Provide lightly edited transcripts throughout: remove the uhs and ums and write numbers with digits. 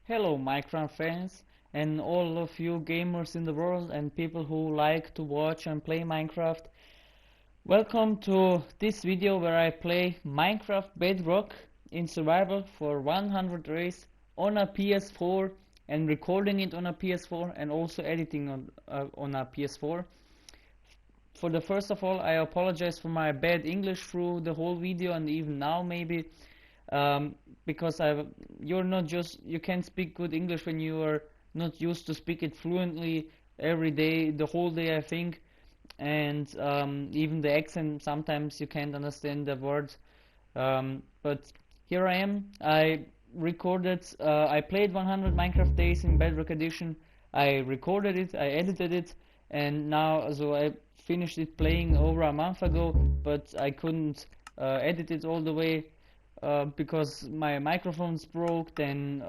Hello Minecraft fans and all of you gamers in the world and people who like to watch and play Minecraft. Welcome to this video where I play Minecraft Bedrock in survival for 100 days on a PS4 and recording it on a PS4 and also editing on a PS4. For the first of all, I apologize for my bad English through the whole video and even now maybe. Because you can't speak good English when you are not used to speak it fluently every day, the whole day I think, and even the accent sometimes you can't understand the words. But here I am. I played 100 Minecraft days in Bedrock Edition. I recorded it, I edited it, and now I finished it playing over a month ago, but I couldn't edit it all the way. Because my microphones broke, then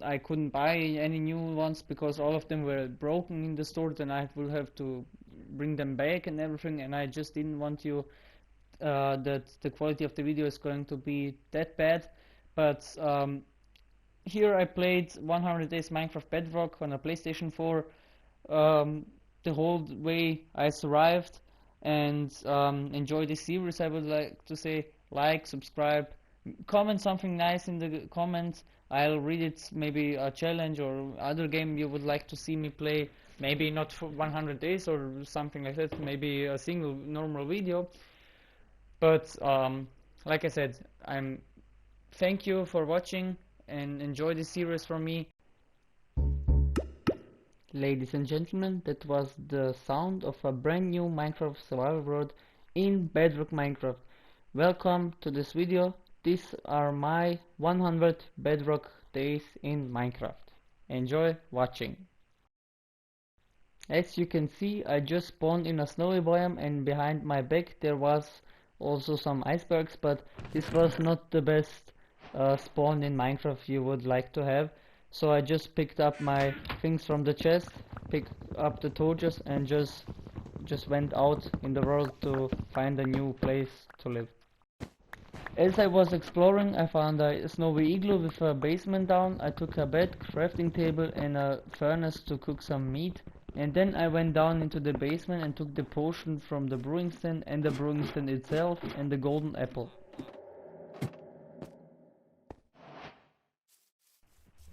I couldn't buy any new ones because all of them were broken in the store. Then I will have to bring them back and everything, and I just didn't want that the quality of the video is going to be that bad. But here I played 100 days Minecraft Bedrock on a PlayStation 4. The whole way I survived and enjoy this series. I would like to say like, subscribe, comment something nice in the comments. I'll read it, maybe a challenge or other game you would like to see me play, maybe not for 100 days or something like that, maybe a single normal video. But like I said, thank you for watching and enjoy this series from me. Ladies and gentlemen, that was the sound of a brand new Minecraft survival world in Bedrock Minecraft. Welcome to this video. These are my 100 Bedrock days in Minecraft. Enjoy watching. As you can see, I just spawned in a snowy biome, and behind my back there was also some icebergs, but this was not the best spawn in Minecraft you would like to have. So I just picked up my things from the chest, picked up the torches, and just went out in the world to find a new place to live. As I was exploring, I found a snowy igloo with a basement down. I took a bed, crafting table and a furnace to cook some meat, and then I went down into the basement and took the potion from the brewing stand and the brewing stand itself and the golden apple.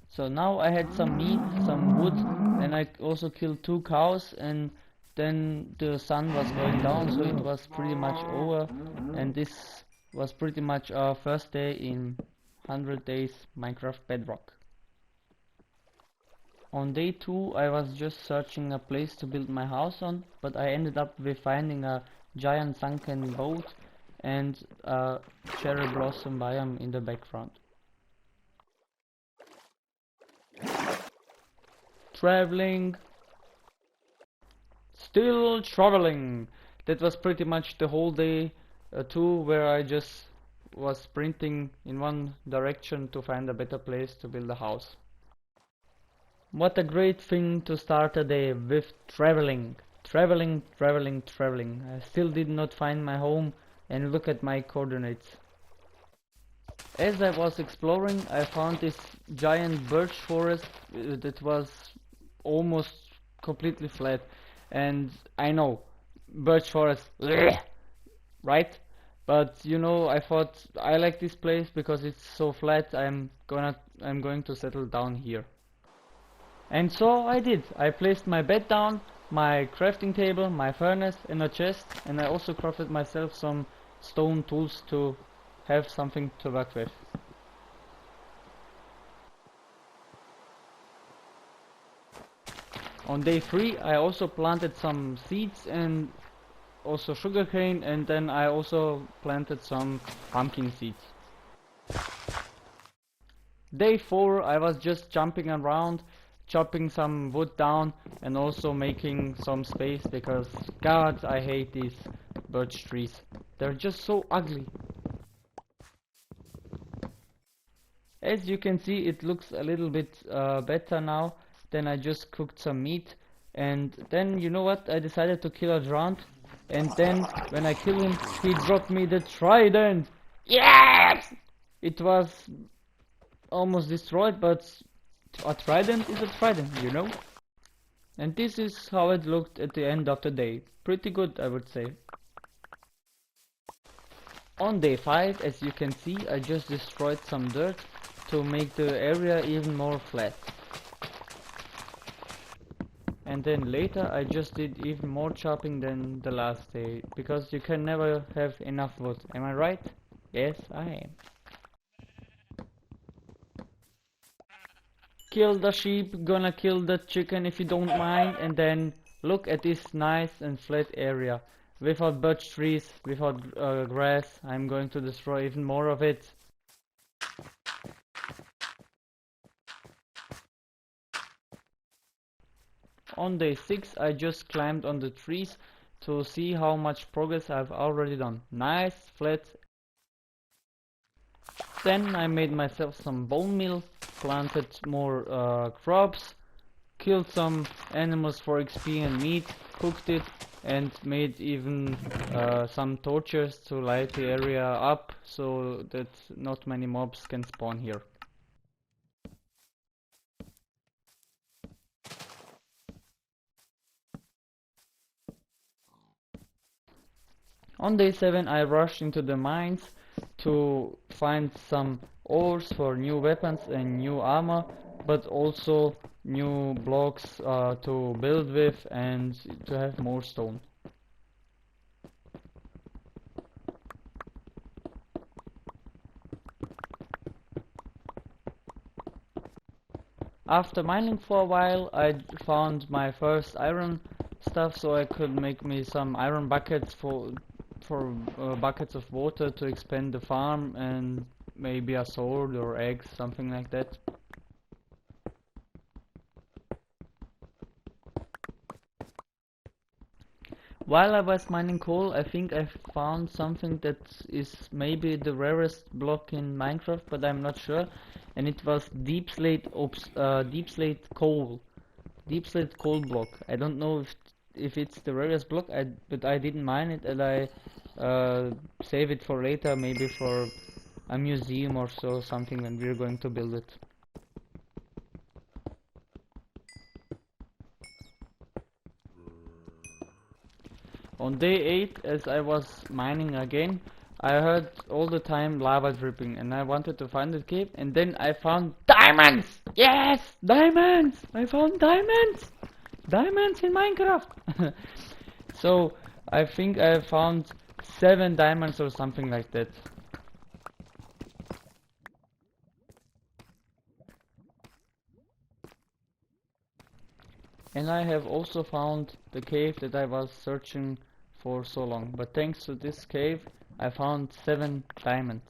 So now I had some meat, some wood, and I also killed 2 cows, and then the sun was going down, so it was pretty much over, and this was pretty much our first day in 100 days Minecraft Bedrock. On day 2 I was just searching a place to build my house on, but I ended up with finding a giant sunken boat and a cherry blossom biome in the background. Traveling, still traveling. That was pretty much the whole day too, where I just was sprinting in one direction to find a better place to build a house. What a great thing to start a day with traveling. Traveling. I still did not find my home, and look at my coordinates. As I was exploring, I found this giant birch forest that was almost completely flat, and I know, birch forest, right? But you know, I thought I like this place because it's so flat. I'm going to settle down here. And so I did. I placed my bed down, my crafting table, my furnace and a chest, and I also crafted myself some stone tools to have something to work with. On day 3 I also planted some seeds and also sugarcane, and then I also planted some pumpkin seeds. Day 4 I was just jumping around, chopping some wood down and also making some space because God, I hate these birch trees. They're just so ugly. As you can see, it looks a little bit better now. Then I just cooked some meat, and then you know what, I decided to kill a giant, and then when I killed him he dropped me the trident. Yes! It was almost destroyed, but A trident is a trident, you know? And this is how it looked at the end of the day. Pretty good, I would say. On day 5, as you can see, I just destroyed some dirt to make the area even more flat. And then later I just did even more chopping than the last day, because you can never have enough wood. Am I right? Yes, I am. Kill the sheep, gonna kill the chicken if you don't mind, and then look at this nice and flat area. Without birch trees, without grass, I'm going to destroy even more of it. On day 6 I just climbed on the trees to see how much progress I've already done. Nice, flat. Then I made myself some bone meal, planted more crops, killed some animals for XP and meat, cooked it, and made even some torches to light the area up so that not many mobs can spawn here. On day 7 I rushed into the mines to find some ores for new weapons and new armor, but also new blocks to build with and to have more stone. After mining for a while, I found my first iron stuff, so I could make me some iron buckets for buckets of water to expand the farm, and maybe a sword or eggs, something like that. While I was mining coal, I think I found something that is maybe the rarest block in Minecraft, but I'm not sure. And it was deep slate coal block. I don't know if it's the rarest block, but I didn't mine it, and I save it for later, maybe for a museum or so, something when we're going to build it. On day 8, as I was mining again, I heard all the time lava dripping, and I wanted to find the cave, and then I found diamonds! Yes! Diamonds! I found diamonds! Diamonds in Minecraft! So, I think I found 7 diamonds or something like that. And I have also found the cave that I was searching for so long. But thanks to this cave, I found 7 diamonds.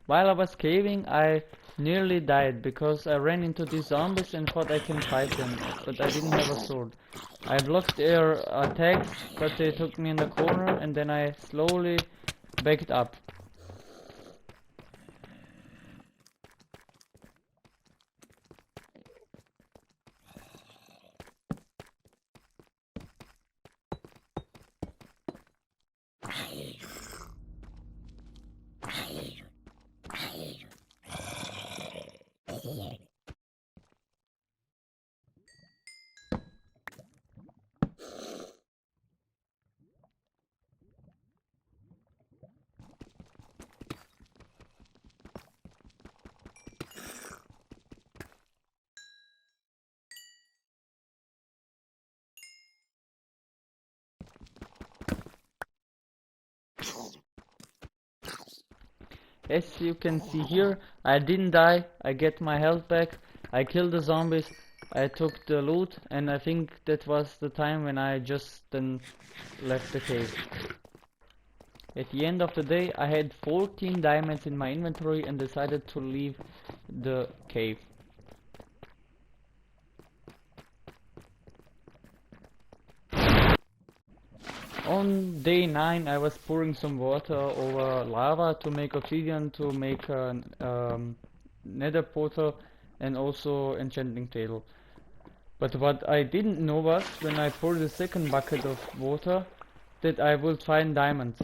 While I was caving, I nearly died because I ran into these zombies and thought I can fight them, but I didn't have a sword. I blocked their attacks, but they took me in the corner, and then I slowly backed up. As you can see here, I didn't die, I get my health back, I killed the zombies, I took the loot, and I think that was the time when I just then left the cave. At the end of the day, I had 14 diamonds in my inventory and decided to leave the cave. On day 9 I was pouring some water over lava to make obsidian, to make an nether portal and also enchanting table. But what I didn't know was, when I poured the second bucket of water, that I would find diamonds.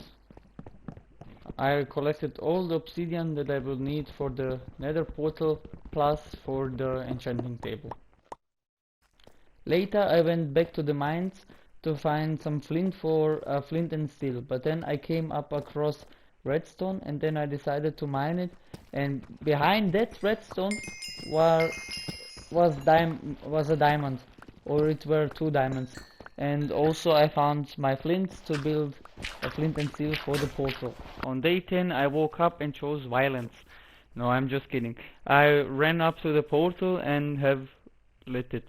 I collected all the obsidian that I will need for the nether portal, plus for the enchanting table. Later I went back to the mines to find some flint for flint and steel, but then I came up across redstone, and then I decided to mine it, and behind that redstone was a diamond, or it were two diamonds. And also I found my flints to build a flint and steel for the portal. On day 10 I woke up and chose violence. No, I'm just kidding. I ran up to the portal and have lit it.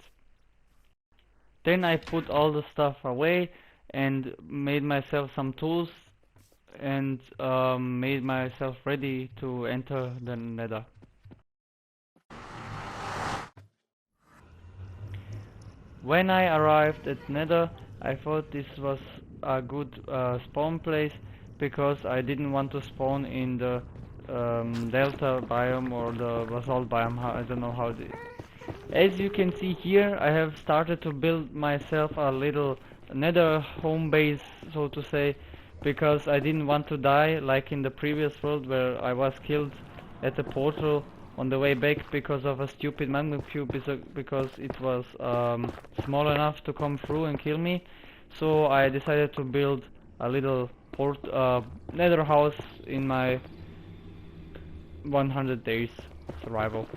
Then I put all the stuff away and made myself some tools and made myself ready to enter the nether. When I arrived at nether, I thought this was a good spawn place, because I didn't want to spawn in the delta biome or the basalt biome. I don't know how the... As you can see here, I have started to build myself a little nether home base, so to say, because I didn't want to die like in the previous world, where I was killed at the portal on the way back because of a stupid magma cube, because it was small enough to come through and kill me. So I decided to build a little nether house in my 100 days survival.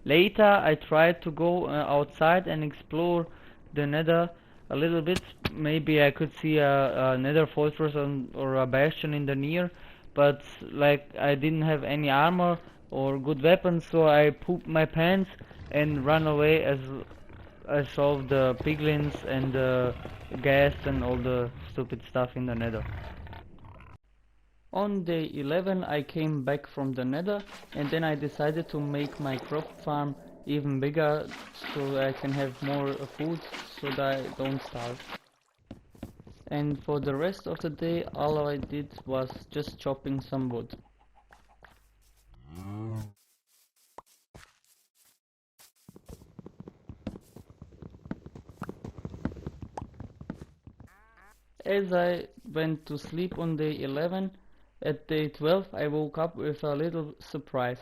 Later I tried to go outside and explore the nether a little bit. Maybe I could see a nether fortress or a bastion in the near, but like I didn't have any armor or good weapons, so I pooped my pants and ran away as I saw the piglins and the gas and all the stupid stuff in the nether. On day 11 I came back from the nether, and then I decided to make my crop farm even bigger so I can have more food, so that I don't starve. And for the rest of the day all I did was just chopping some wood. As I went to sleep on day 11, at day 12 I woke up with a little surprise.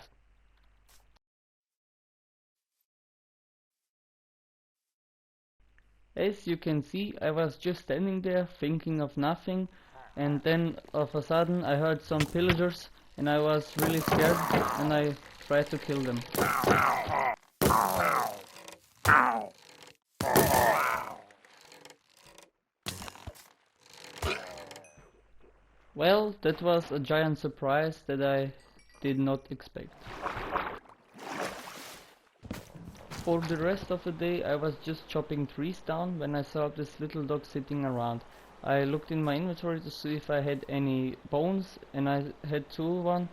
As you can see, I was just standing there thinking of nothing, and then all of a sudden I heard some pillagers, and I was really scared, and I tried to kill them. Well, that was a giant surprise that I did not expect. For the rest of the day I was just chopping trees down when I saw this little dog sitting around. I looked in my inventory to see if I had any bones, and I had one,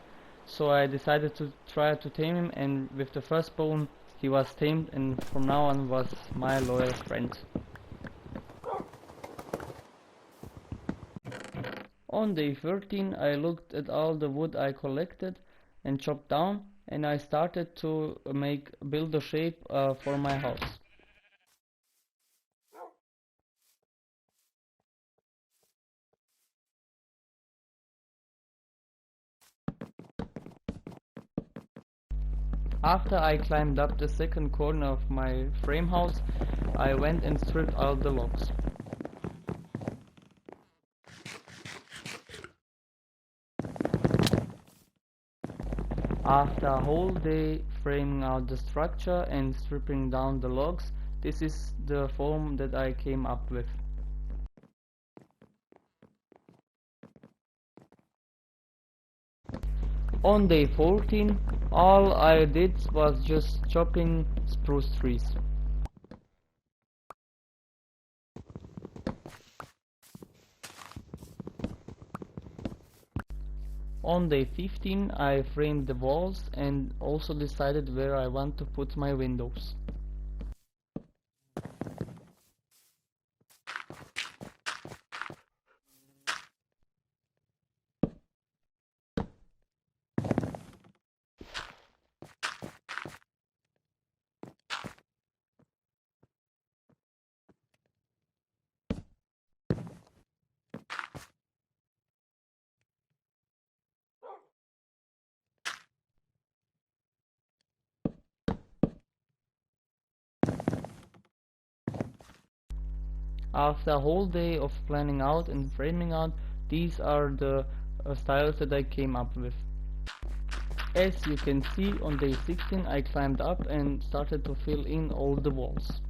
so I decided to try to tame him, and with the first bone he was tamed, and from now on was my loyal friend. On day 13 I looked at all the wood I collected and chopped down, and I started to build a shape for my house. After I climbed up the second corner of my frame house, I went and stripped all the logs. After a whole day framing out the structure and stripping down the logs, this is the form that I came up with. On day 14, all I did was just chopping spruce trees. On day 15 I framed the walls and also decided where I want to put my windows. After a whole day of planning out and framing out, these are the styles that I came up with. As you can see, on day 16 I climbed up and started to fill in all the walls.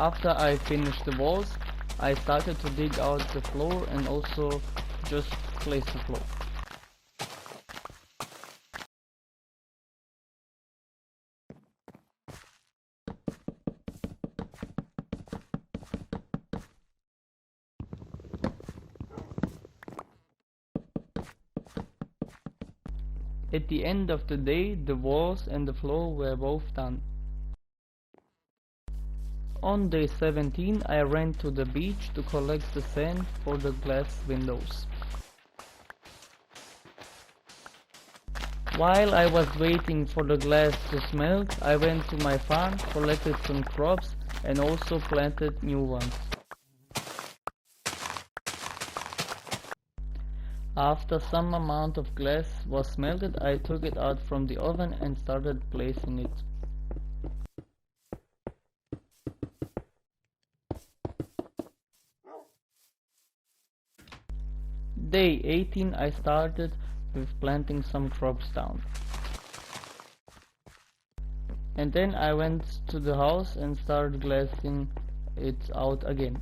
After I finished the walls, I started to dig out the floor and also just place the floor. At the end of the day, the walls and the floor were both done. On day 17 I ran to the beach to collect the sand for the glass windows. While I was waiting for the glass to smelt, I went to my farm, collected some crops and also planted new ones. After some amount of glass was smelted, I took it out from the oven and started placing it. Day 18 I started with planting some crops down. And then I went to the house and started glassing it out again.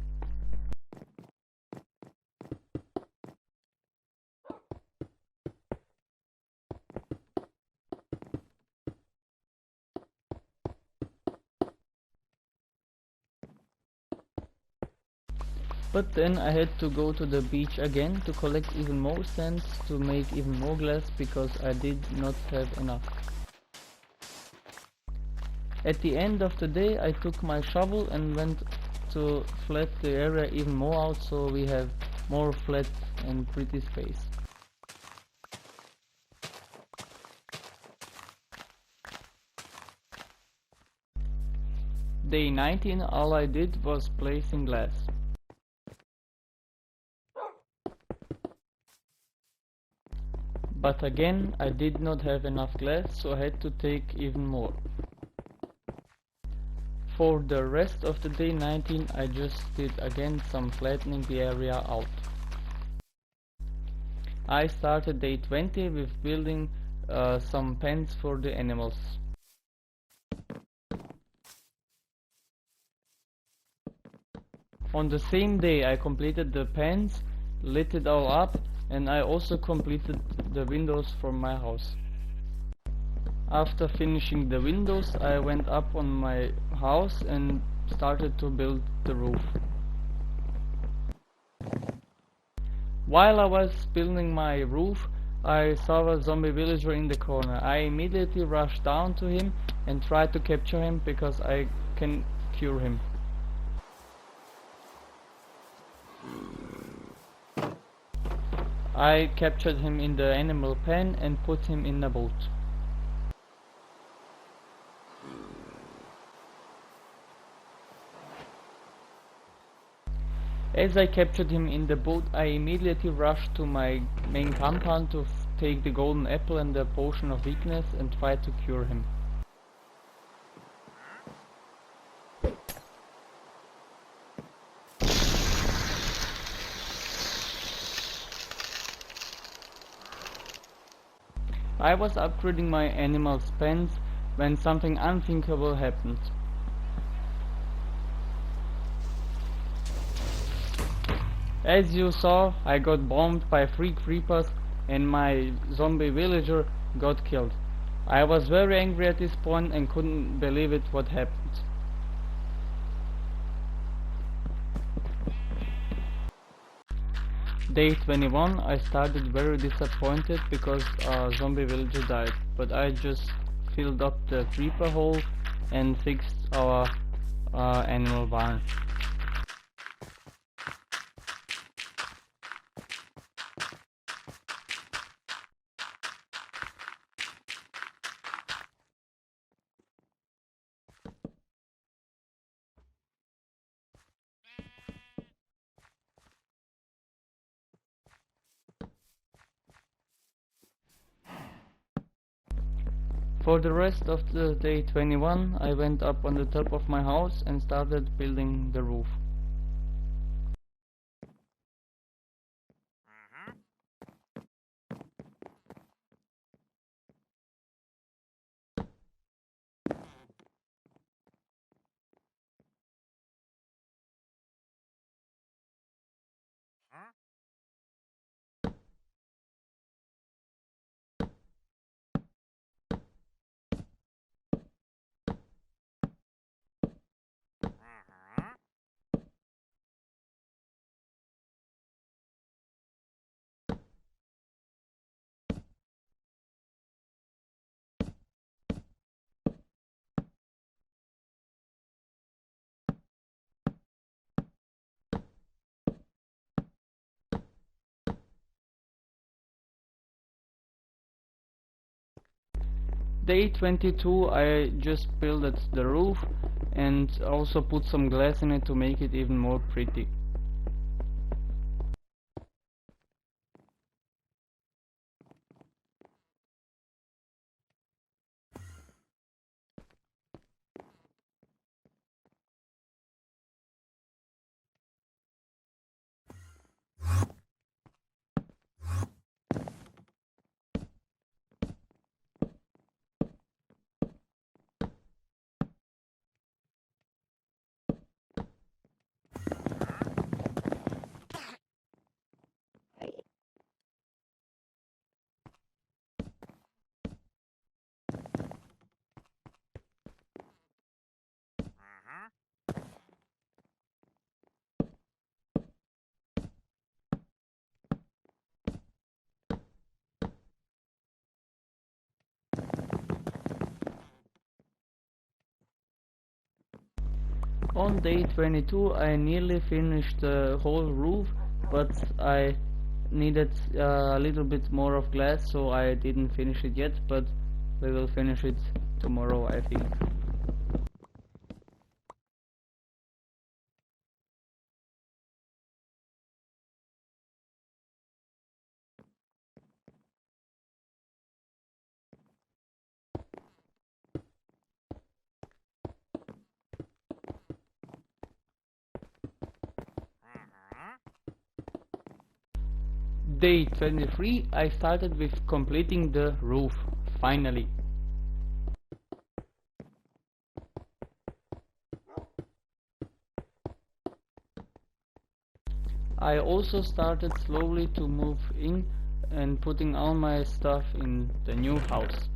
But then I had to go to the beach again to collect even more sand to make even more glass because I did not have enough. At the end of the day I took my shovel and went to flat the area even more out so we have more flat and pretty space. Day 19 all I did was placing glass. But again, I did not have enough glass, so I had to take even more. For the rest of the day 19, I just did again some flattening the area out. I started day 20 with building some pens for the animals. On the same day, I completed the pens, lit it all up, and I also completed the windows for my house. After finishing the windows, I went up on my house and started to build the roof. While I was building my roof, I saw a zombie villager in the corner. I immediately rushed down to him and tried to capture him because I can cure him. I captured him in the animal pen and put him in a boat. As I captured him in the boat, I immediately rushed to my main compound to take the golden apple and the potion of weakness and try to cure him. I was upgrading my animal's pens when something unthinkable happened. As you saw, I got bombed by 3 creepers and my zombie villager got killed. I was very angry at this point and couldn't believe it what happened. Day 21, I started very disappointed because a zombie villager died, but I just filled up the creeper hole and fixed our animal barn. For the rest of the day 21, I went up on the top of my house and started building the roof. Day 22, I just built the roof and also put some glass in it to make it even more pretty. On day 22, I nearly finished the whole roof, but I needed a little bit more of glass, so I didn't finish it yet, but we will finish it tomorrow, I think. Day 23, I started with completing the roof, finally. I also started slowly to move in and putting all my stuff in the new house.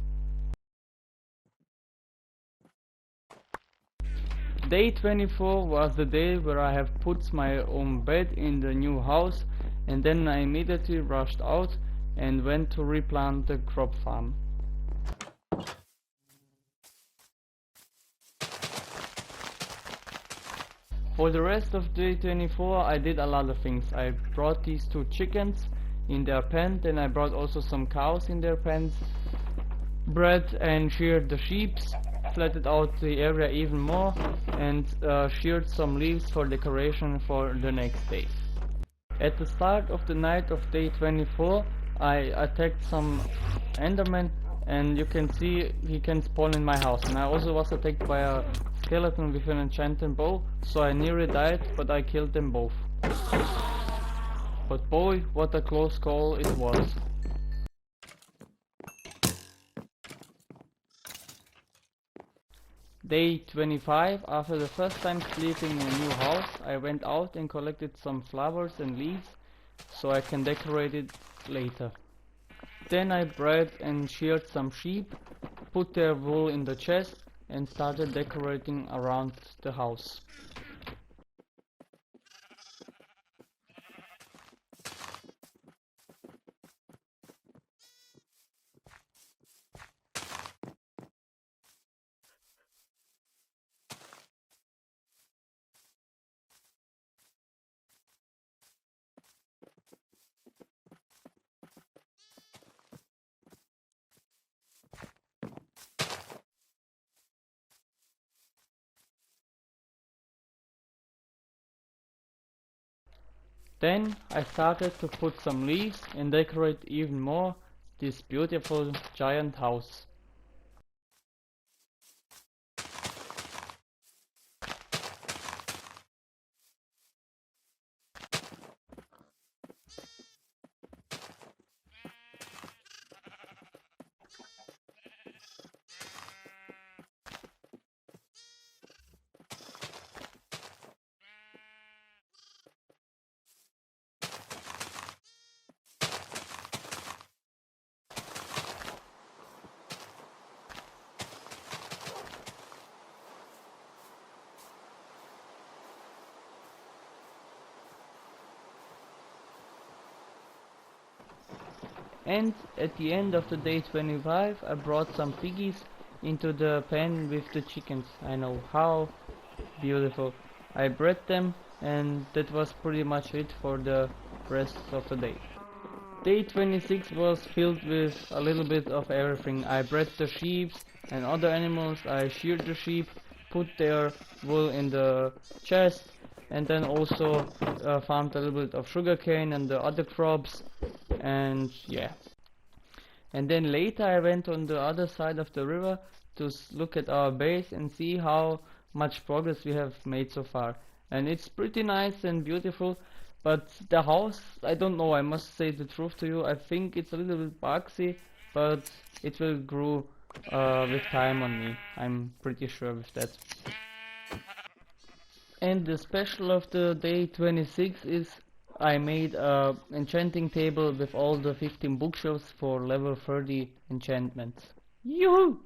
Day 24 was the day where I have put my own bed in the new house, and then I immediately rushed out and went to replant the crop farm. For the rest of day 24 I did a lot of things. I brought these two chickens in their pen, then I brought also some cows in their pens, bred and sheared the sheep, flattened out the area even more, and sheared some leaves for decoration for the next day. At the start of the night of day 24, I attacked some endermen, and you can see he can spawn in my house. And I also was attacked by a skeleton with an enchanted bow, so I nearly died, but I killed them both. But boy, what a close call it was. Day 25, after the first time sleeping in a new house, I went out and collected some flowers and leaves so I can decorate it later. Then I bred and sheared some sheep, put their wool in the chest and started decorating around the house. Then I started to put some leaves and decorate even more this beautiful giant house. And at the end of the day 25 I brought some piggies into the pen with the chickens. I know, how beautiful. I bred them and that was pretty much it for the rest of the day. Day 26 was filled with a little bit of everything. I bred the sheep and other animals, I sheared the sheep, put their wool in the chest, and then also farmed a little bit of sugarcane and the other crops, and yeah. And then later I went on the other side of the river to look at our base and see how much progress we have made so far. And it's pretty nice and beautiful, but the house, I don't know, I must say the truth to you, I think it's a little bit boxy, but it will grow with time on me. I'm pretty sure with that. And the special of the day 26 is I made a enchanting table with all the 15 bookshelves for level 30 enchantments. Yoo-hoo!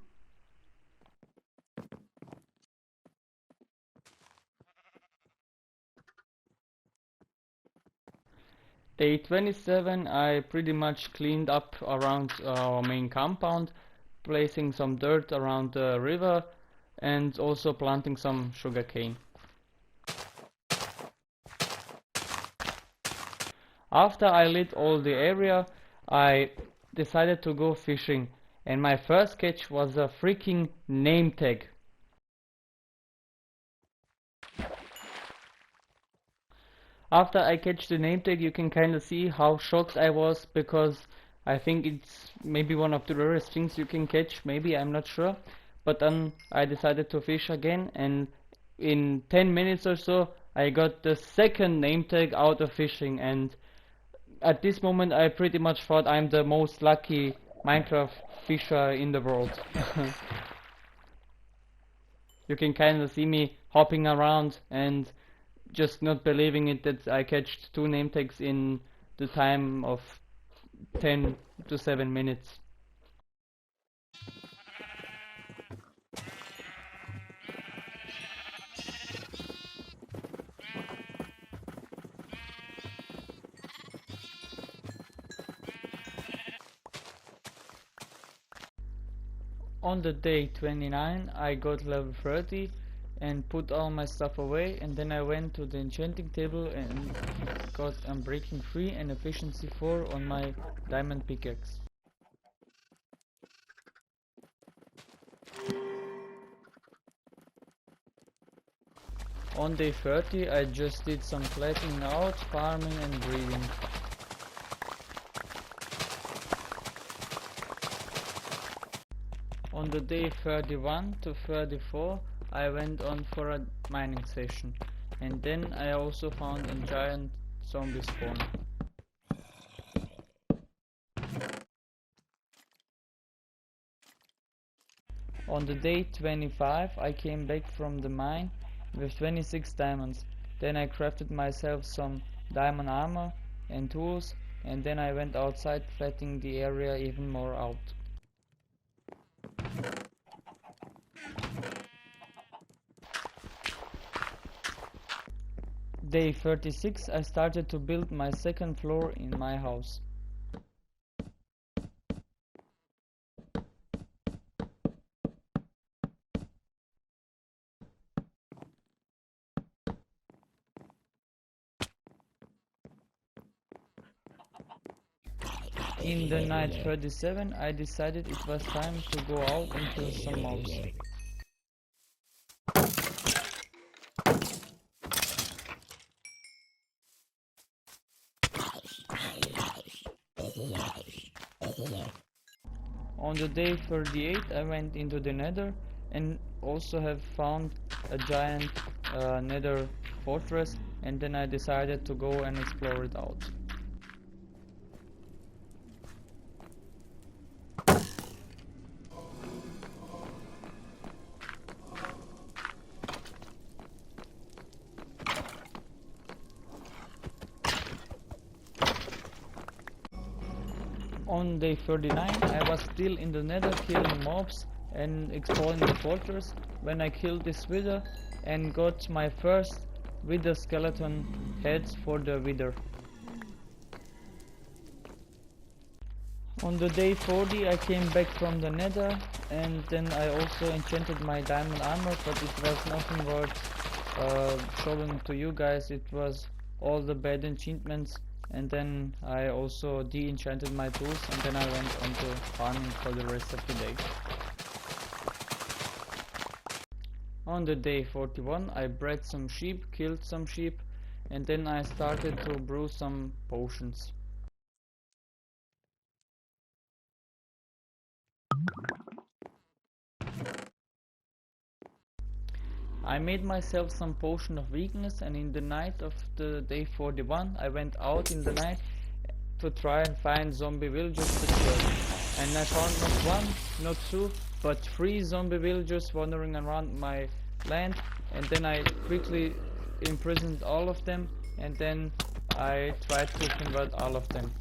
Day 27 I pretty much cleaned up around our main compound, placing some dirt around the river and also planting some sugarcane. After I lit all the area, I decided to go fishing, and my first catch was a freaking name tag. After I catch the name tag, you can kinda see how shocked I was, because I think it's maybe one of the rarest things you can catch, maybe, I'm not sure. But then I decided to fish again, and in 10 minutes or so I got the second name tag out of fishing, and at this moment I pretty much thought I'm the most lucky Minecraft fisher in the world. You can kinda see me hopping around and just not believing it that I catched 2 name tags in the time of 10 to 7 minutes. On the day 29 I got level 30 and put all my stuff away, and then I went to the enchanting table and got Unbreaking 3 and Efficiency 4 on my diamond pickaxe. On day 30 I just did some flattening out, farming and breeding. On the day 31 to 34 I went on for a mining session, and then I also found a giant zombie spawn. On the day 25 I came back from the mine with 26 diamonds. Then I crafted myself some diamond armor and tools, and then I went outside, flattening the area even more out. Day 36 I started to build my second floor in my house. In the night 37 I decided it was time to go out and kill some mobs. On the day 38 I went into the nether and also have found a giant nether fortress, and then I decided to go and explore it out. On day 39 I was still in the nether killing mobs and exploring the fortress when I killed this wither and got my first wither skeleton heads for the wither. On the day 40 I came back from the nether, and then I also enchanted my diamond armor, but it was nothing worth showing to you guys. It was all the bad enchantments, and then I also de-enchanted my tools, and then I went on to farming for the rest of the day. On the day 41 I bred some sheep, killed some sheep, and then I started to brew some potions. I made myself some potion of weakness, and in the night of the day 41 I went out in the night to try and find zombie villagers to kill. And I found not one, not two, but 3 zombie villagers wandering around my land, and then I quickly imprisoned all of them, and then I tried to convert all of them.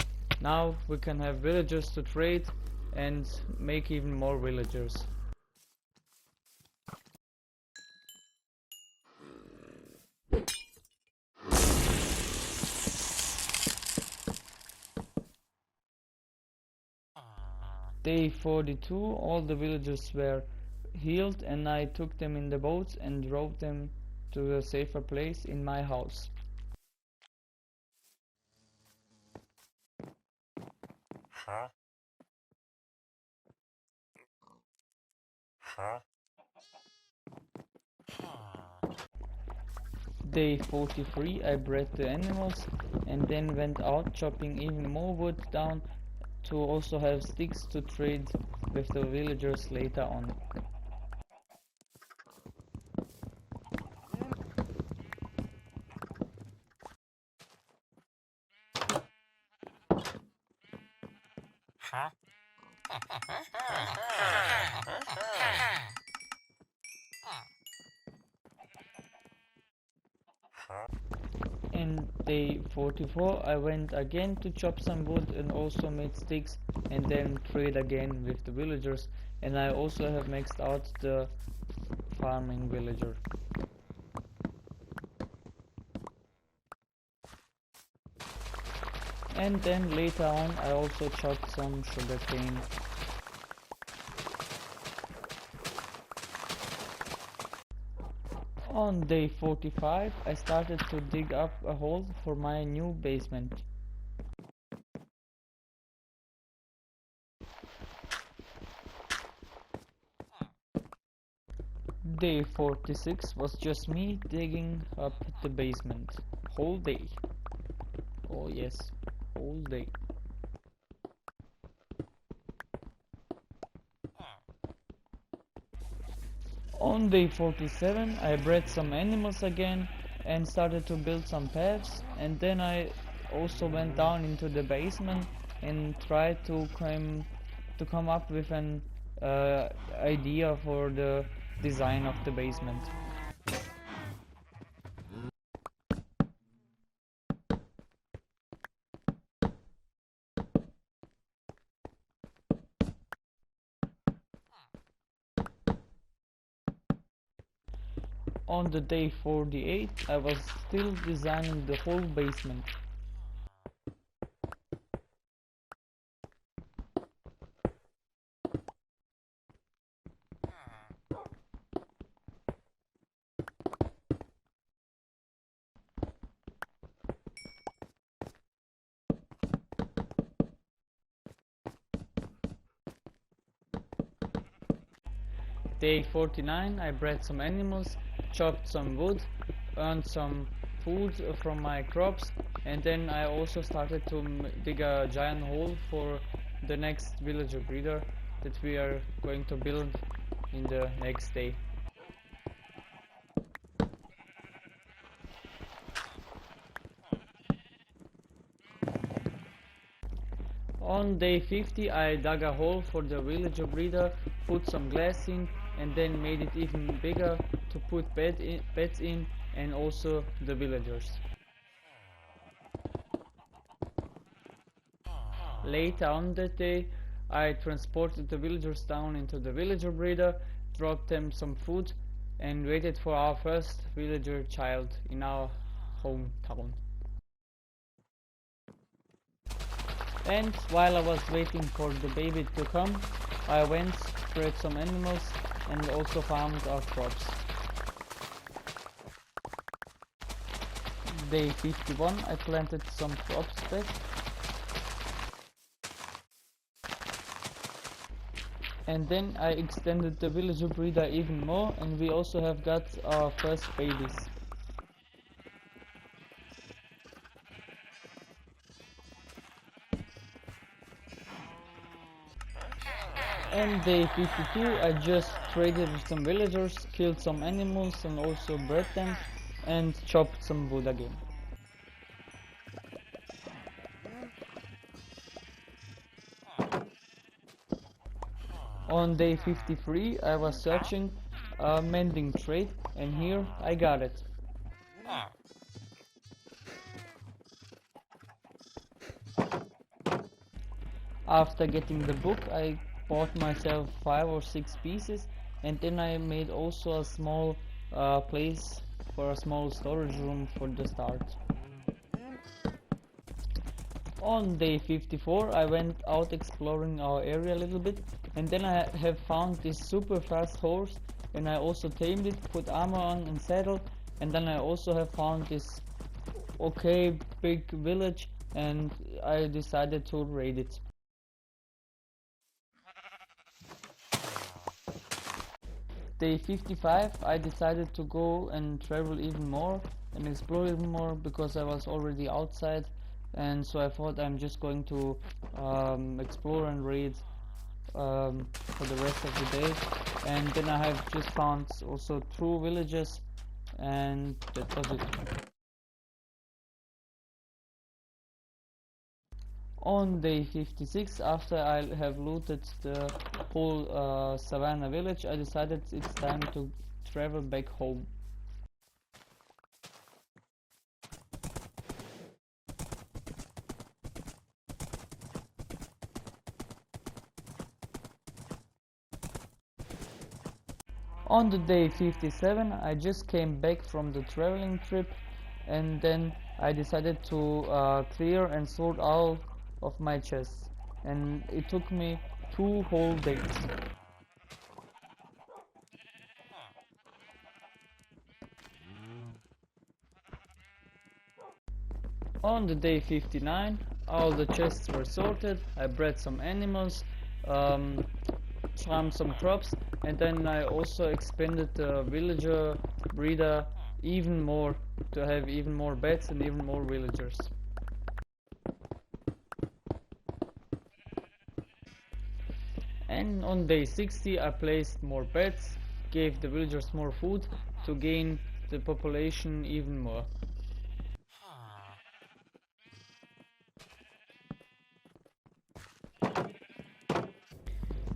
Now we can have villagers to trade and make even more villagers. Day 42 all the villagers were healed, and I took them in the boats and drove them to a safer place in my house. Day 43 I bred the animals and then went out chopping even more wood down to also have sticks to trade with the villagers later on. In day 44 I went again to chop some wood and also made sticks and then trade again with the villagers, and I also have maxed out the farming villager. And then later on I also chopped some sugarcane. On day 45 I started to dig up a hole for my new basement. Day 46 was just me digging up the basement. Whole day. Oh yes, whole day. On day 47 I bred some animals again and started to build some paths, and then I also went down into the basement and tried to come up with an idea for the design of the basement. On the day 48 I was still designing the whole basement. Day 49 I bred some animals, chopped some wood, earned some food from my crops, and then I also started to dig a giant hole for the next villager breeder that we are going to build in the next day. On day 50 I dug a hole for the villager breeder, put some glass in, and then made it even bigger to put beds in and also the villagers. Later on that day I transported the villagers down into the villager breeder, dropped them some food, and waited for our first villager child in our hometown. And while I was waiting for the baby to come, I went, bred some animals, and also farmed our crops. Day 51 I planted some crops back. And then I extended the villager breeder even more, and we also have got our first babies. And day 52 I just traded with some villagers, killed some animals and also bred them, and chopped some wood again. On day 53 I was searching a mending trade, and here I got it. After getting the book I bought myself 5 or 6 pieces, and then I made also a small place for a small storage room for the start. On day 54 I went out exploring our area a little bit, and then I have found this super fast horse, and I also tamed it, put armor on and saddle, and then I also have found this okay big village, and I decided to raid it. Day 55 I decided to go and travel even more and explore even more, because I was already outside, and so I thought I'm just going to explore and raid for the rest of the day. And then I have just found also 2 villages, and that was it. On day 56, after I have looted the whole savannah village, I decided it's time to travel back home. On the day 57 I just came back from the traveling trip, and then I decided to clear and sort all of my chests, and it took me 2 whole days. On the day 59 all the chests were sorted, I bred some animals, farmed some crops, and then I also expanded the villager breeder even more to have even more beds and even more villagers. And on day 60 I placed more beds, gave the villagers more food to gain the population even more.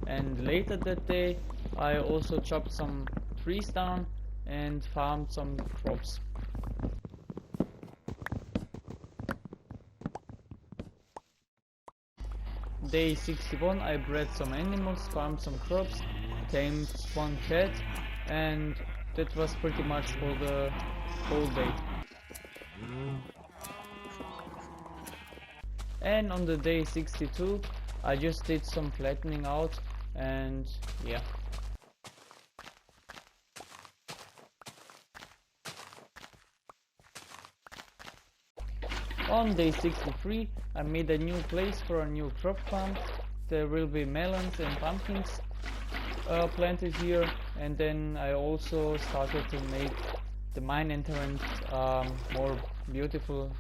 And later that day I also chopped some trees down and farmed some crops. Day 61 I bred some animals, farmed some crops, tamed 1 cat, and that was pretty much for the whole day. And on the day 62 I just did some flattening out, and yeah. On day 63 I made a new place for a new crop farm. There will be melons and pumpkins planted here, and then I also started to make the mine entrance more beautiful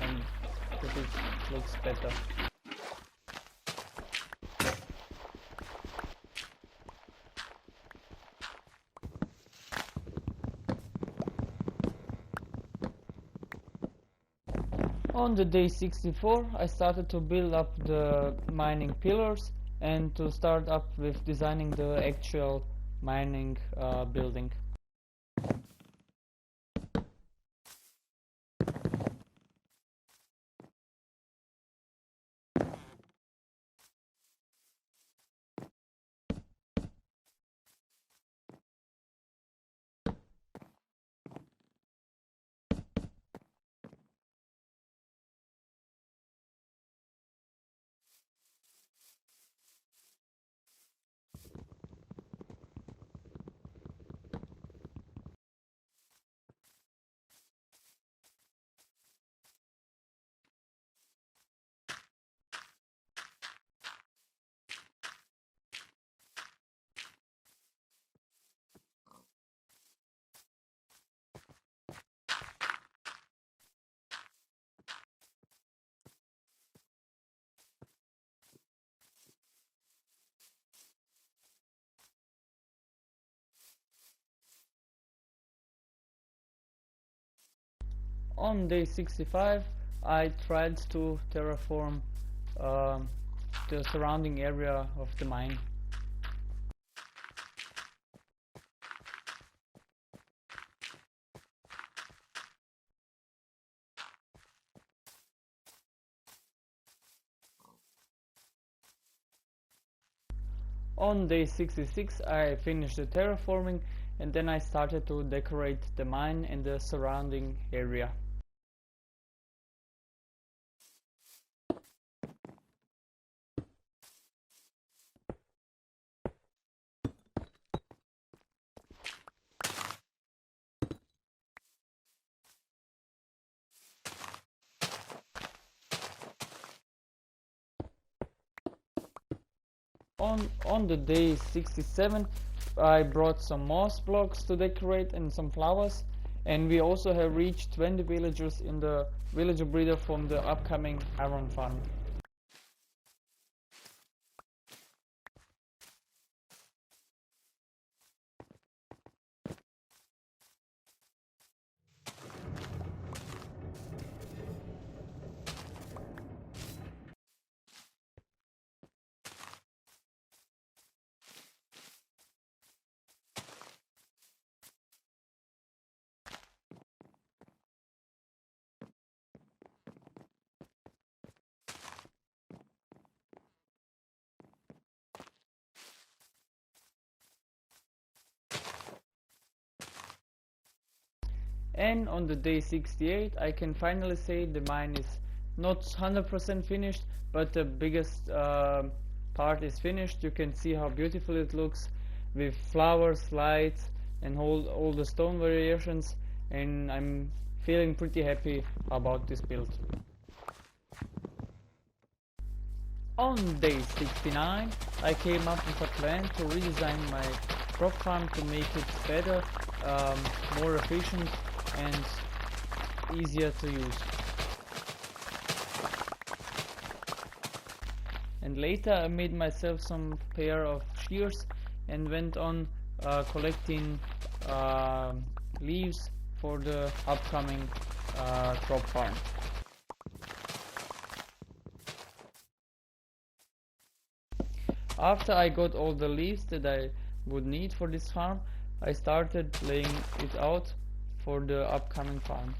and that it looks better. On the day 64, I started to build up the mining pillars and to start up with designing the actual mining building. On day 65, I tried to terraform um, the surrounding area of the mine. On day 66, I finished the terraforming and then I started to decorate the mine and the surrounding area. On the day 67, I brought some moss blocks to decorate and some flowers, and we also have reached 20 villagers in the villager breeder from the upcoming iron farm. And on the day 68, I can finally say the mine is not 100% finished, but the biggest part is finished. You can see how beautiful it looks with flowers, lights, and all the stone variations, and I'm feeling pretty happy about this build. On day 69, I came up with a plan to redesign my crop farm to make it better, more efficient and easier to use. And later I made myself some pair of shears and went on collecting leaves for the upcoming crop farm. After I got all the leaves that I would need for this farm, I started laying it out for the upcoming farm.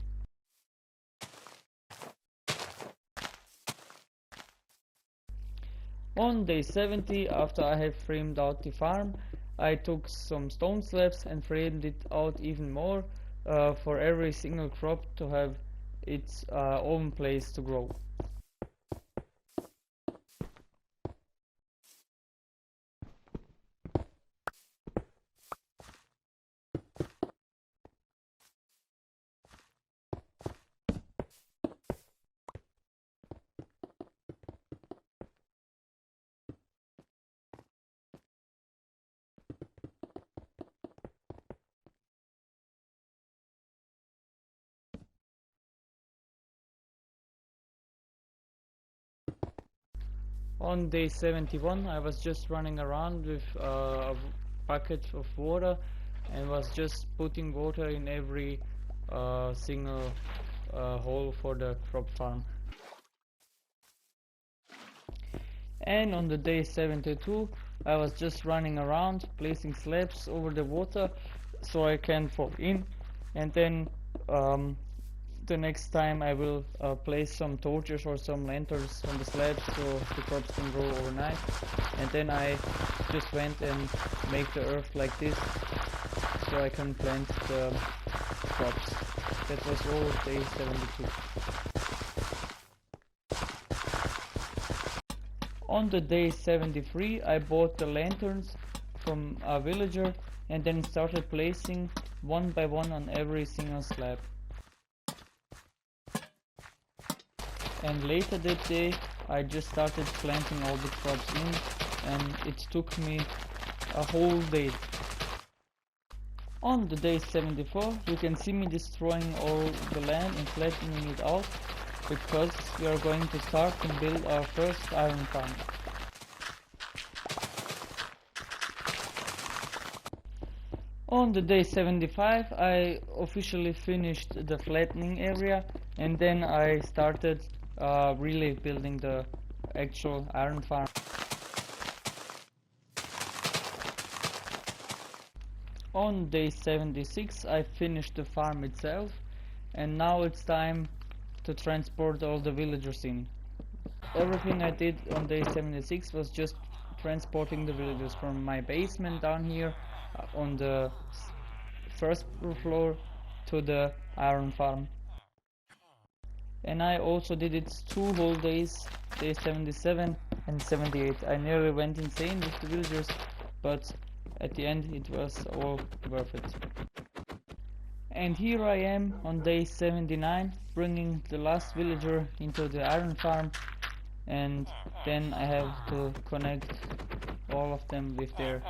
On day 70, after I have framed out the farm, I took some stone slabs and framed it out even more for every single crop to have its own place to grow. On day 71 I was just running around with a bucket of water and was just putting water in every single hole for the crop farm. And on the day 72 I was just running around placing slabs over the water so I can fall in, and then the next time I will place some torches or some lanterns on the slabs so the crops can grow overnight. And then I just went and make the earth like this so I can plant the crops. That was all day 72. On the day 73 I bought the lanterns from a villager and then started placing one by one on every single slab. And later that day I just started planting all the crops in, and it took me a whole day. On the day 74 you can see me destroying all the land and flattening it out, because we are going to start and build our first iron farm. On the day 75 I officially finished the flattening area, and then I started really building the actual iron farm. On day 76 I finished the farm itself, and now it's time to transport all the villagers in. Everything I did on day 76 was just transporting the villagers from my basement down here on the first floor to the iron farm. And I also did it 2 whole days, day 77 and 78. I nearly went insane with the villagers, but at the end it was all worth it. And here I am on day 79, bringing the last villager into the iron farm, and then I have to connect all of them with their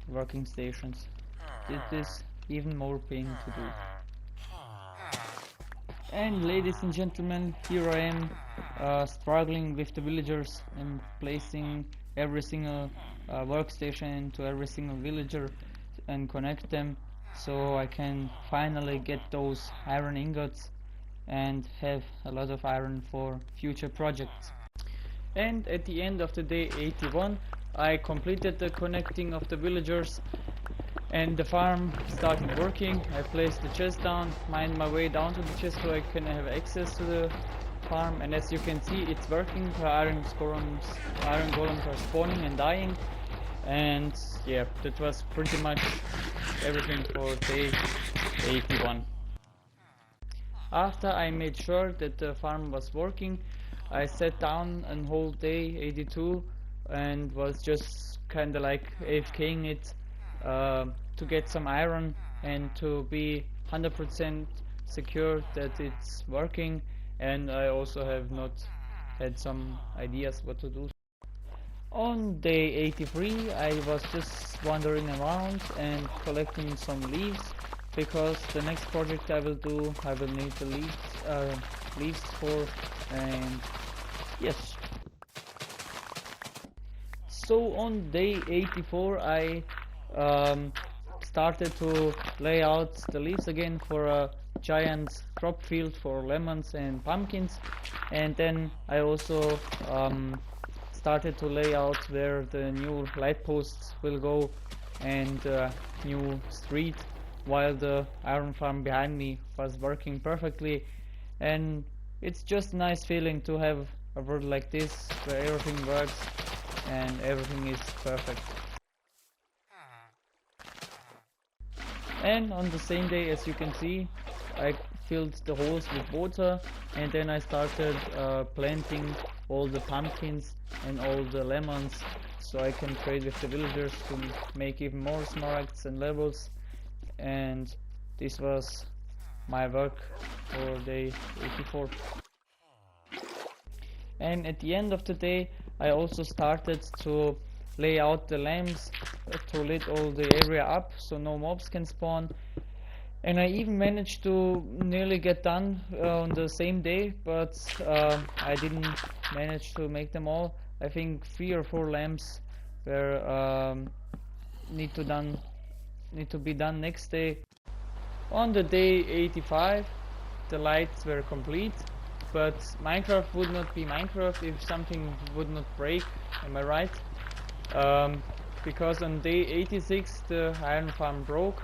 working stations. It is even more pain to do. And ladies and gentlemen, here I am struggling with the villagers and placing every single workstation into every single villager and connect them so I can finally get those iron ingots and have a lot of iron for future projects. And at the end of the day 81 I completed the connecting of the villagers and the farm started working. I placed the chest down, mined my way down to the chest so I can have access to the farm, and as you can see it's working. The iron golems are spawning and dying, and yeah, that was pretty much everything for day 81. After I made sure that the farm was working, I sat down and whole day 82 and was just kinda like AFKing it to get some iron and to be 100% secure that it's working, and I also have not had some ideas what to do. On day 83 I was just wandering around and collecting some leaves, because the next project I will do I will need the leaves for, and yes. So on day 84 I started to lay out the leaves again for a giant crop field for lemons and pumpkins, and then I also started to lay out where the new light posts will go and new street, while the iron farm behind me was working perfectly. And it's just a nice feeling to have a world like this where everything works and everything is perfect. And on the same day, as you can see, I filled the holes with water, and then I started planting all the pumpkins and all the lemons so I can trade with the villagers to make even more smaragds and levels. And this was my work for day 84. And at the end of the day I also started to lay out the lamps to lit all the area up so no mobs can spawn, and I even managed to nearly get done on the same day, but I didn't manage to make them all. I think 3 or 4 lamps were need to be done next day. On the day 85 the lights were complete, but Minecraft would not be Minecraft if something would not break, am I right? Because on day 86 the iron farm broke,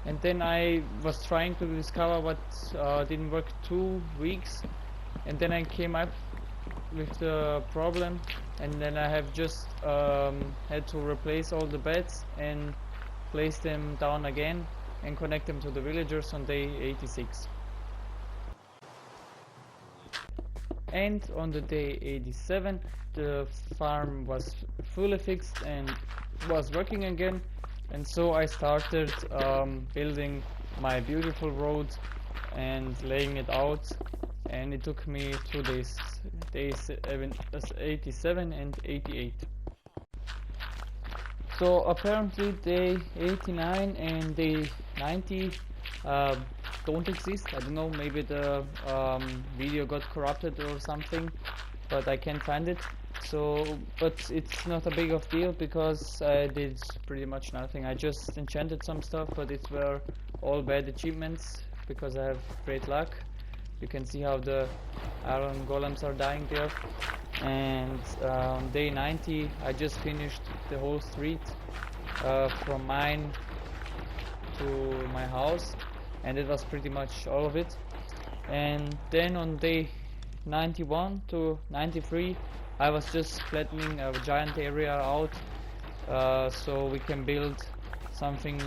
and then I was trying to discover what didn't work 2 weeks, and then I came up with the problem, and then I have just had to replace all the beds and place them down again and connect them to the villagers on day 86. And on the day 87 the farm was fully fixed and was working again, and so I started building my beautiful road and laying it out, and it took me 2 days, days 87 and 88. So apparently day 89 and day 90 don't exist. I don't know, maybe the video got corrupted or something, but I can't find it. So, but it's not a big of deal because I did pretty much nothing. I just enchanted some stuff, but it were all bad achievements because I have great luck. You can see how the iron golems are dying there. And on day 90 I just finished the whole street from mine to my house, and it was pretty much all of it. And then on day 91 to 93 I was just flattening a giant area out so we can build something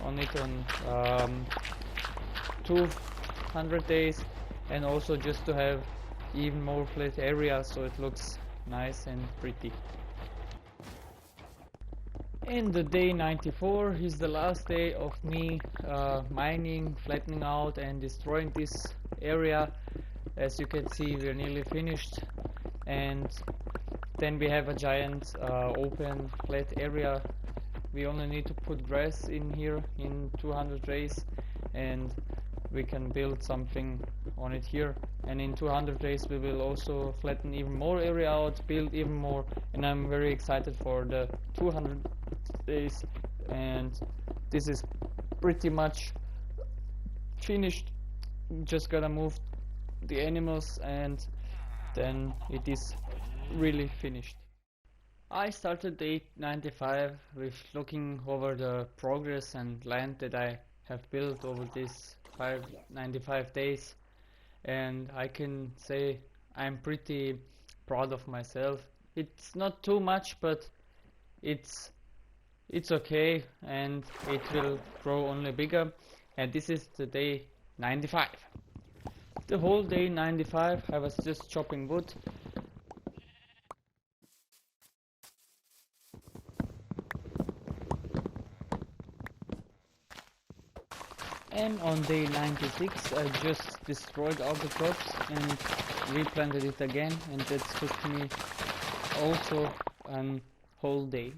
on it on 200 days, and also just to have even more flat area so it looks nice and pretty. And the day 94 is the last day of me mining, flattening out and destroying this area. As you can see, we're nearly finished, and then we have a giant open flat area. We only need to put grass in here in 200 days, and we can build something on it here. And in 200 days we will also flatten even more area out, build even more, and I'm very excited for the 200 days. And this is pretty much finished. Just gotta move the animals and then it is really finished. I started day 95 with looking over the progress and land that I have built over these 95 days, and I can say I'm pretty proud of myself. It's not too much, but it's okay, and it will grow only bigger. And this is the day 95. The whole day 95 I was just chopping wood. And on day 96 I just destroyed all the crops and replanted it again, and that took me also a whole day.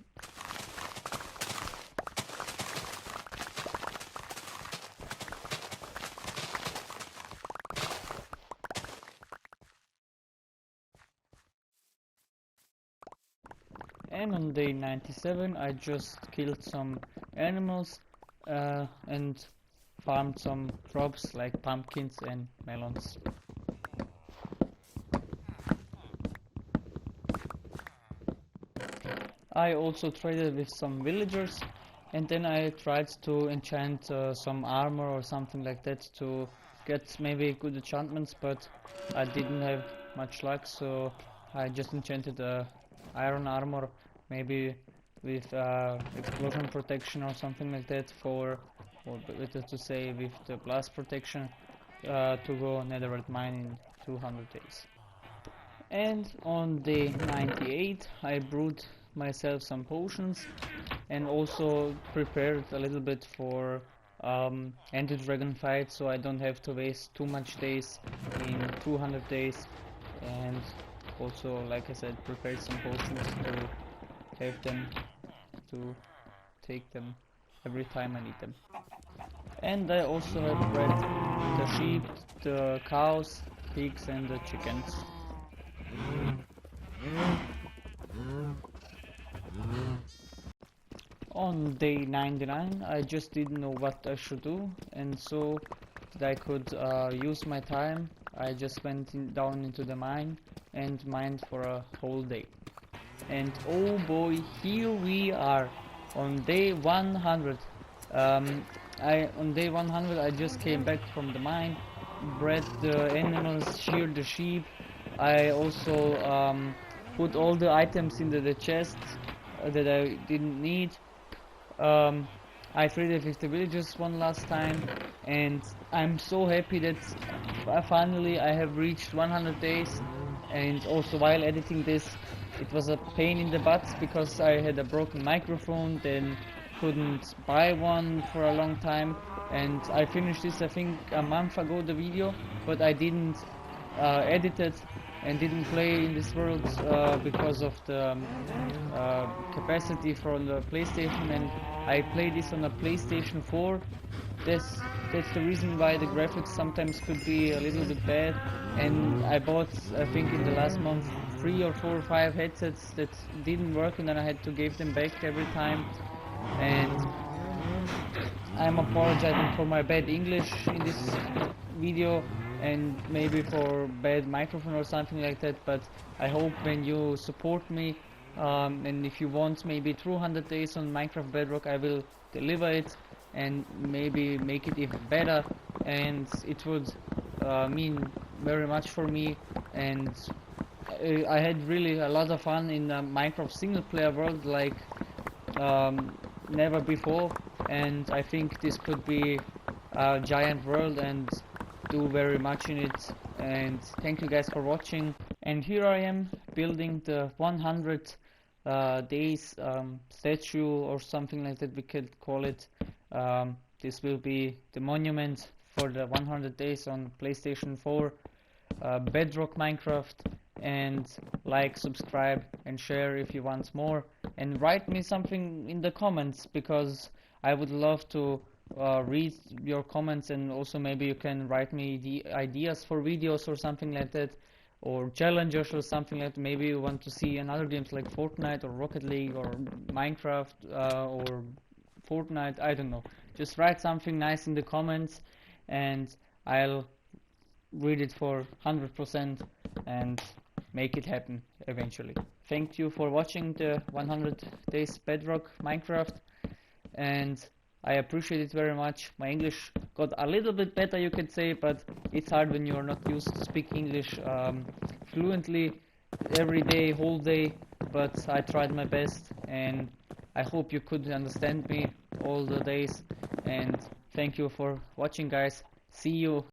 And on day 97 I just killed some animals and farmed some crops like pumpkins and melons. I also traded with some villagers, and then I tried to enchant some armor or something like that to get maybe good enchantments, but I didn't have much luck, so I just enchanted iron armor, maybe with explosion protection or something like that, or better to say with the blast protection, to go netherite mine in 200 days. And on day 98 I brewed myself some potions and also prepared a little bit for Ender Dragon fight, so I don't have to waste too much days in 200 days. And also, like I said, prepared some potions to have them, to take them every time I need them. And I also have bred the sheep, the cows, pigs and the chickens. on day 99. I just didn't know what I should do, and so that I could use my time, I just went down into the mine and mined for a whole day. And oh boy, here we are on day 100. On day 100 I just came back from the mine, bred the animals, sheared the sheep. I also put all the items into the chest that I didn't need. I traded with the villagers one last time, and I'm so happy that finally I have reached 100 days. And also while editing this, it was a pain in the butt because I had a broken microphone, then couldn't buy one for a long time, and I finished this I think a month ago, the video, but I didn't edit it and didn't play in this world because of the capacity from the PlayStation, and I play this on a PlayStation 4. That's the reason why the graphics sometimes could be a little bit bad. And I bought, I think in the last month, 3 or 4 or 5 headsets that didn't work, and then I had to give them back every time. And I'm apologizing for my bad English in this video, and maybe for bad microphone or something like that, but I hope when you support me, and if you want maybe 200 days on Minecraft Bedrock, I will deliver it and maybe make it even better, and it would mean very much for me. And I had really a lot of fun in the Minecraft single player world like never before, and I think this could be a giant world and do very much in it. And thank you guys for watching, and here I am building the 100 days statue or something like that we could call it. This will be the monument for the 100 days on PlayStation 4 Bedrock Minecraft. And like, subscribe and share if you want more, and write me something in the comments, because I would love to read your comments, and also maybe you can write me the ideas for videos or something like that, or challenges or something like that. Maybe you want to see another games like Fortnite or Rocket League or Minecraft or Fortnite, I don't know. Just write something nice in the comments and I'll read it for 100% and make it happen eventually. Thank you for watching the 100 days Bedrock Minecraft, and I appreciate it very much. My English got a little bit better, you could say, but it's hard when you're not used to speak English fluently every day, whole day, but I tried my best, and I hope you could understand me all the days. And thank you for watching, guys. See you.